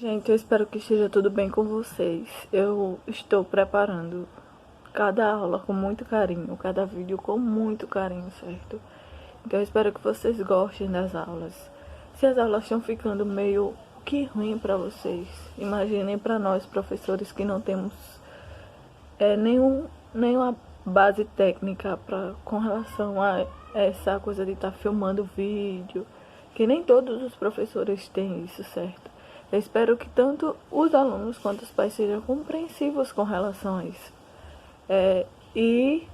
Gente, eu espero que esteja tudo bem com vocês. Eu estou preparando cada aula com muito carinho, cada vídeo com muito carinho, certo? Então eu espero que vocês gostem das aulas. Se as aulas estão ficando meio que ruim para vocês, imaginem para nós professores que não temos nenhuma base técnica com relação a essa coisa de estar filmando vídeo, que nem todos os professores têm isso, certo? Eu espero que tanto os alunos quanto os pais sejam compreensivos com relação a isso. E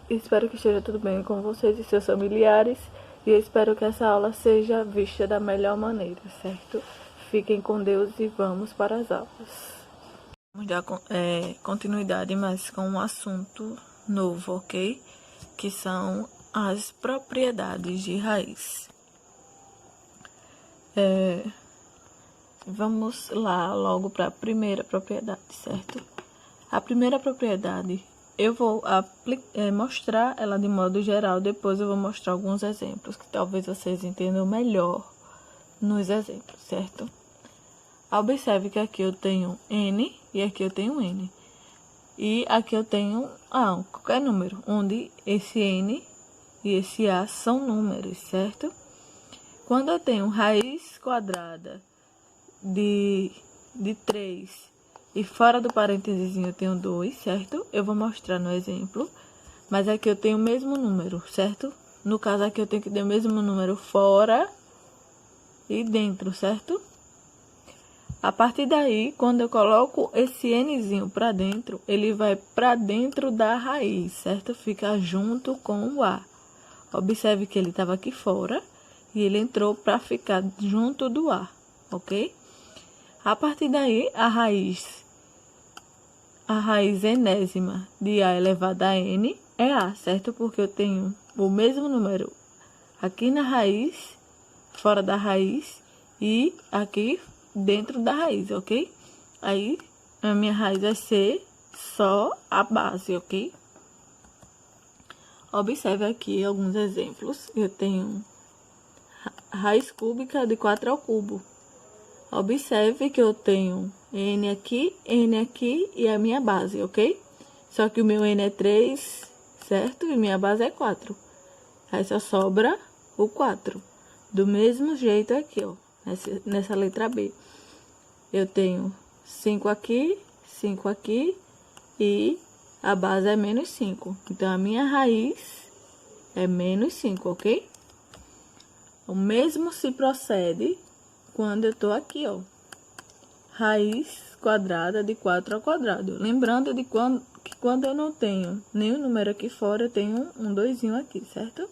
espero que esteja tudo bem com vocês e seus familiares. E eu espero que essa aula seja vista da melhor maneira, certo? Fiquem com Deus e vamos para as aulas. Vamos dar continuidade, mas com um assunto novo, ok? Que são as propriedades de raiz. Vamos lá logo para a primeira propriedade, certo? A primeira propriedade, eu vou mostrar ela de modo geral, depois eu vou mostrar alguns exemplos, que talvez vocês entendam melhor nos exemplos, certo? Observe que aqui eu tenho N e aqui eu tenho N. E aqui eu tenho qualquer número, onde esse N e esse A são números, certo? Quando eu tenho raiz quadrada de 3 e fora do parênteses eu tenho 2, certo? Eu vou mostrar no exemplo, mas aqui eu tenho o mesmo número, certo? No caso aqui eu tenho que ter o mesmo número fora e dentro, certo? A partir daí, quando eu coloco esse Nzinho para dentro, ele vai para dentro da raiz, certo? Fica junto com o A. Observe que ele estava aqui fora e ele entrou para ficar junto do A, ok? A partir daí, a raiz enésima de A elevado a N é A, certo? Porque eu tenho o mesmo número aqui na raiz, fora da raiz e aqui dentro da raiz, ok? Aí, a minha raiz vai ser só a base, ok? Observe aqui alguns exemplos. Eu tenho raiz cúbica de 4 ao cubo. Observe que eu tenho N aqui e a minha base, ok? Só que o meu N é 3, certo? E minha base é 4. Aí só sobra o 4. Do mesmo jeito aqui, ó, nessa letra B. Eu tenho 5 aqui e a base é menos 5. Então, a minha raiz é menos 5, ok? O mesmo se procede quando eu tô aqui, ó. Raiz quadrada de 4 ao quadrado. Lembrando que quando eu não tenho nenhum número aqui fora, eu tenho um 2zinho aqui, certo?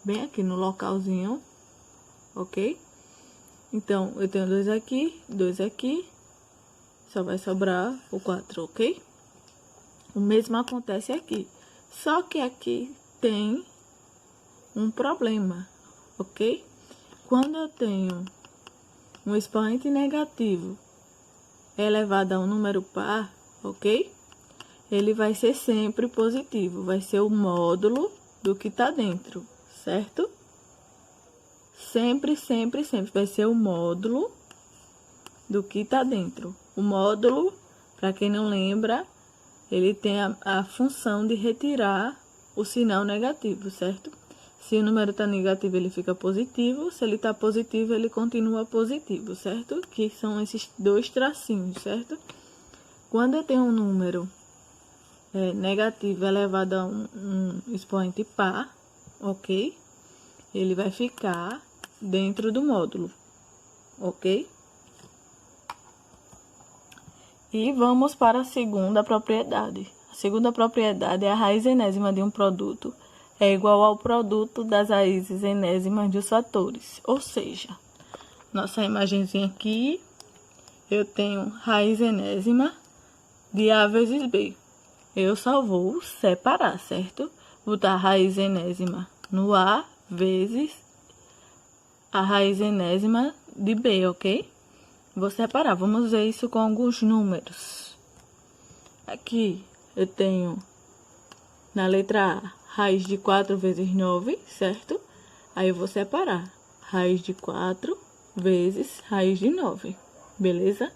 Bem aqui no localzinho, ok? Então, eu tenho 2 aqui, só vai sobrar o 4, ok? O mesmo acontece aqui, só que aqui tem um problema, ok? Quando eu tenho um expoente negativo elevado a um número par, ok? Ele vai ser sempre positivo, vai ser o módulo do que tá dentro, certo? Sempre vai ser o módulo do que tá dentro. O módulo, para quem não lembra, ele tem a função de retirar o sinal negativo, certo? Se o número tá negativo, ele fica positivo. Se ele tá positivo, ele continua positivo, certo? Que são esses dois tracinhos, certo? Quando eu tenho um número negativo elevado a um expoente par, ok? Ele vai ficar dentro do módulo, ok? E vamos para a segunda propriedade. A segunda propriedade é a raiz enésima de um produto é igual ao produto das raízes enésimas dos fatores. Ou seja, nossa imagenzinha aqui, eu tenho raiz enésima de A vezes B. Eu só vou separar, certo? Botar a raiz enésima no A vezes a raiz enésima de B, ok? Vou separar, vamos ver isso com alguns números. Aqui eu tenho na letra A, raiz de 4 vezes 9, certo? Aí eu vou separar raiz de 4 vezes raiz de 9. beleza?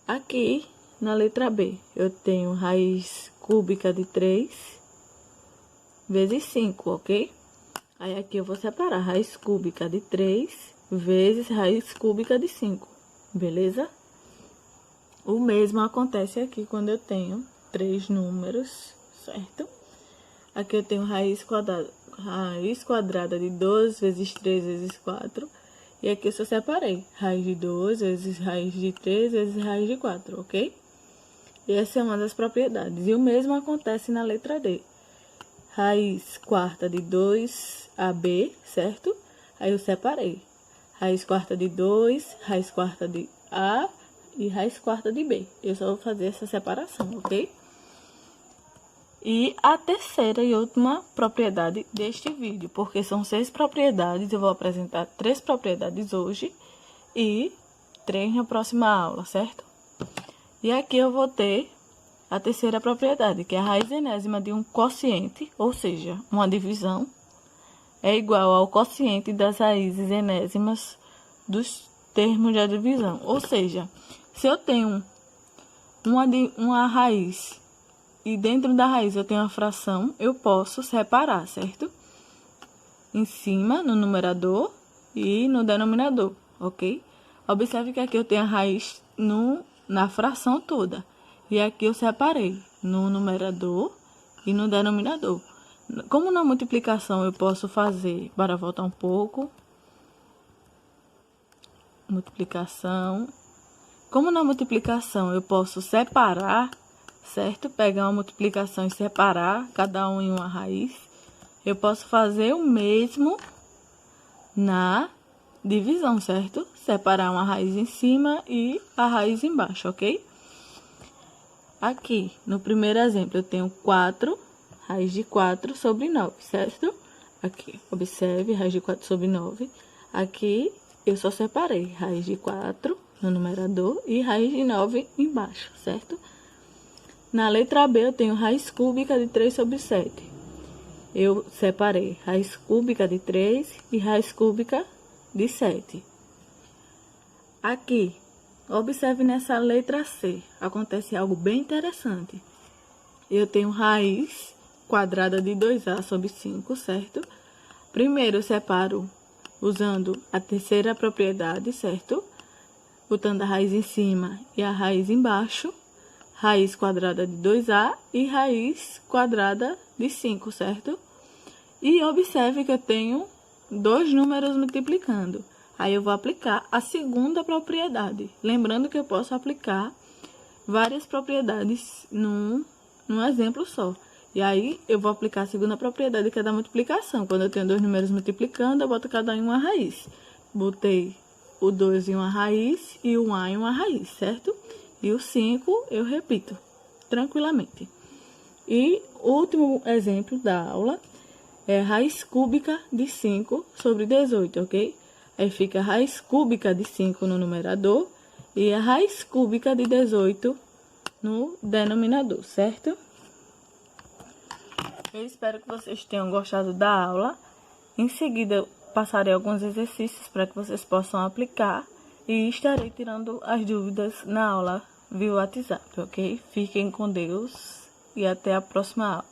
Aqui, na letra B, eu tenho raiz cúbica de 3 vezes 5, ok? Aí, aqui eu vou separar raiz cúbica de 3 vezes raiz cúbica de 5, beleza? O mesmo acontece aqui quando eu tenho 3 números, certo? Aqui eu tenho raiz quadrada de 2 vezes 3 vezes 4. E aqui eu só separei raiz de 2 vezes raiz de 3 vezes raiz de 4, ok? E essa é uma das propriedades. E o mesmo acontece na letra D. Raiz quarta de 2AB, certo? Aí eu separei. Raiz quarta de 2, raiz quarta de A e raiz quarta de B. Eu só vou fazer essa separação, ok? E a terceira e última propriedade deste vídeo, porque são 6 propriedades, eu vou apresentar 3 propriedades hoje e 3 na próxima aula, certo? E aqui eu vou ter a terceira propriedade, que é a raiz enésima de um quociente, ou seja, uma divisão, é igual ao quociente das raízes enésimas dos termos da divisão. Ou seja, se eu tenho uma raiz e dentro da raiz eu tenho uma fração, eu posso separar, certo? Em cima, no numerador e no denominador, ok? Observe que aqui eu tenho a raiz na fração toda. E aqui eu separei no numerador e no denominador. Como na multiplicação eu posso fazer, para voltar um pouco. Multiplicação. Como na multiplicação eu posso separar, certo? Pegar uma multiplicação e separar cada um em uma raiz. Eu posso fazer o mesmo na divisão, certo? Separar uma raiz em cima e a raiz embaixo, ok? Aqui, no primeiro exemplo, eu tenho 4, raiz de 4 sobre 9, certo? Aqui, observe, raiz de 4 sobre 9. Aqui, eu só separei raiz de 4 no numerador e raiz de 9 embaixo, certo? Na letra B, eu tenho raiz cúbica de 3 sobre 7. Eu separei raiz cúbica de 3 e raiz cúbica de 7. Aqui, observe nessa letra C, acontece algo bem interessante. Eu tenho raiz quadrada de 2A sobre 5, certo? Primeiro, eu separo usando a terceira propriedade, certo? Botando a raiz em cima e a raiz embaixo. Raiz quadrada de 2A e raiz quadrada de 5, certo? E observe que eu tenho 2 números multiplicando. Aí eu vou aplicar a segunda propriedade. Lembrando que eu posso aplicar várias propriedades num exemplo só. E aí eu vou aplicar a segunda propriedade, que é da multiplicação. Quando eu tenho 2 números multiplicando, eu boto cada um em uma raiz. Botei o 2 em uma raiz e o A em uma raiz, certo? E o 5 eu repito tranquilamente. E o último exemplo da aula é raiz cúbica de 5 sobre 18, ok? Aí fica a raiz cúbica de 5 no numerador e a raiz cúbica de 18 no denominador, certo? Eu espero que vocês tenham gostado da aula. Em seguida, eu passarei alguns exercícios para que vocês possam aplicar e estarei tirando as dúvidas na aula via WhatsApp, ok? Fiquem com Deus e até a próxima aula.